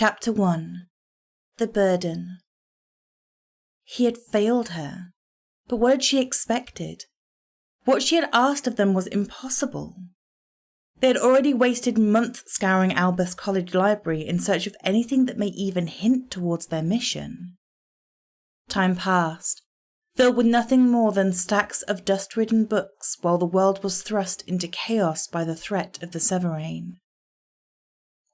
Chapter 1. The Burden. He had failed her, but what had she expected? What she had asked of them was impossible. They had already wasted months scouring Albus College Library in search of anything that may even hint towards their mission. Time passed, filled with nothing more than stacks of dust-ridden books while the world was thrust into chaos by the threat of the Severaine.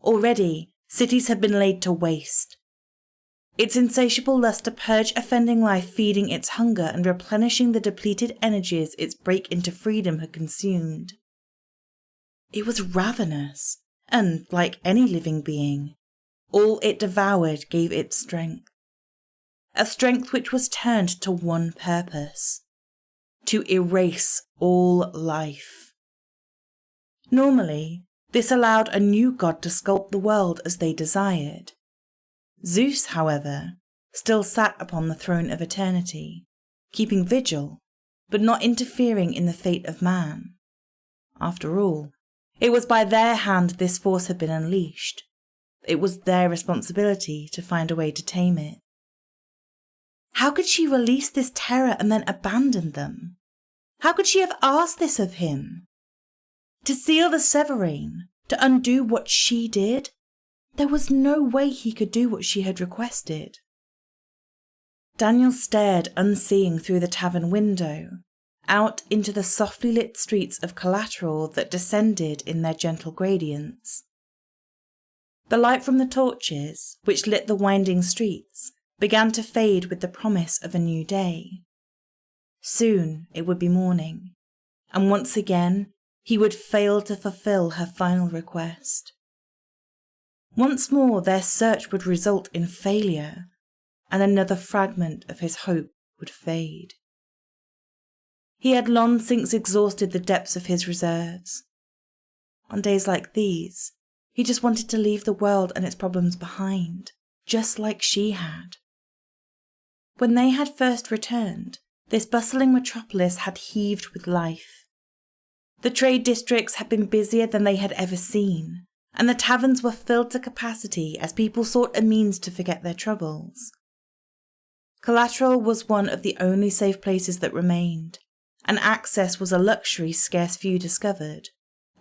Already, cities had been laid to waste. Its insatiable lust to purge offending life feeding its hunger and replenishing the depleted energies its break into freedom had consumed. It was ravenous, and, like any living being, all it devoured gave it strength. A strength which was turned to one purpose: to erase all life. Normally, this allowed a new god to sculpt the world as they desired. Zeus, however, still sat upon the throne of eternity, keeping vigil, but not interfering in the fate of man. After all, it was by their hand this force had been unleashed. It was their responsibility to find a way to tame it. How could she release this terror and then abandon them? How could she have asked this of him? To seal the Severaine, to undo what she did? There was no way he could do what she had requested. Daniel stared unseeing through the tavern window, out into the softly lit streets of Collateral that descended in their gentle gradients. The light from the torches, which lit the winding streets, began to fade with the promise of a new day. Soon it would be morning, and once again he would fail to fulfill her final request. Once more their search would result in failure, and another fragment of his hope would fade. He had long since exhausted the depths of his reserves. On days like these, he just wanted to leave the world and its problems behind, just like she had. When they had first returned, this bustling metropolis had heaved with life. The trade districts had been busier than they had ever seen, and the taverns were filled to capacity as people sought a means to forget their troubles. Collateral was one of the only safe places that remained, and access was a luxury scarce few discovered,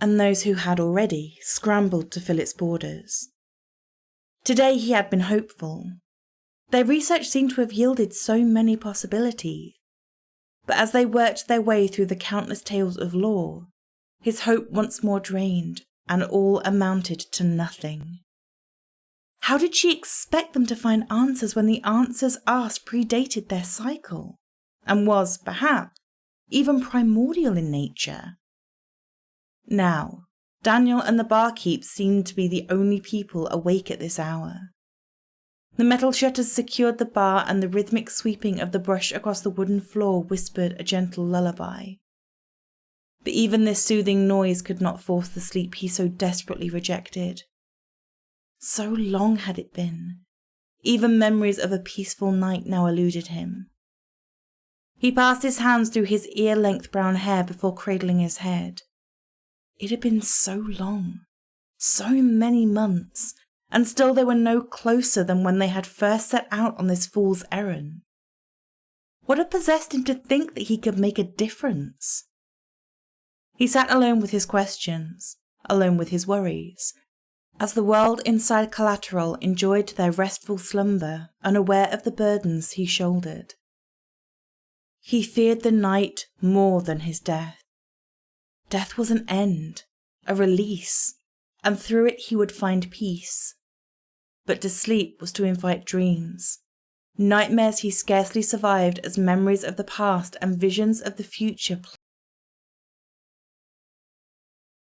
and those who had already scrambled to fill its borders. Today he had been hopeful. Their research seemed to have yielded so many possibilities, but as they worked their way through the countless tales of lore, his hope once more drained, and all amounted to nothing. How did she expect them to find answers when the answers asked predated their cycle, and was, perhaps, even primordial in nature? Now, Daniel and the barkeep seemed to be the only people awake at this hour. The metal shutters secured the bar, and the rhythmic sweeping of the brush across the wooden floor whispered a gentle lullaby. But even this soothing noise could not force the sleep he so desperately rejected. So long had it been. Even memories of a peaceful night now eluded him. He passed his hands through his ear-length brown hair before cradling his head. It had been so long, so many months, and still they were no closer than when they had first set out on this fool's errand. What had possessed him to think that he could make a difference? He sat alone with his questions, alone with his worries, as the world inside Collateral enjoyed their restful slumber, unaware of the burdens he shouldered. He feared the night more than his death. Death was an end, a release, and through it he would find peace. But to sleep was to invite dreams, nightmares he scarcely survived as memories of the past and visions of the future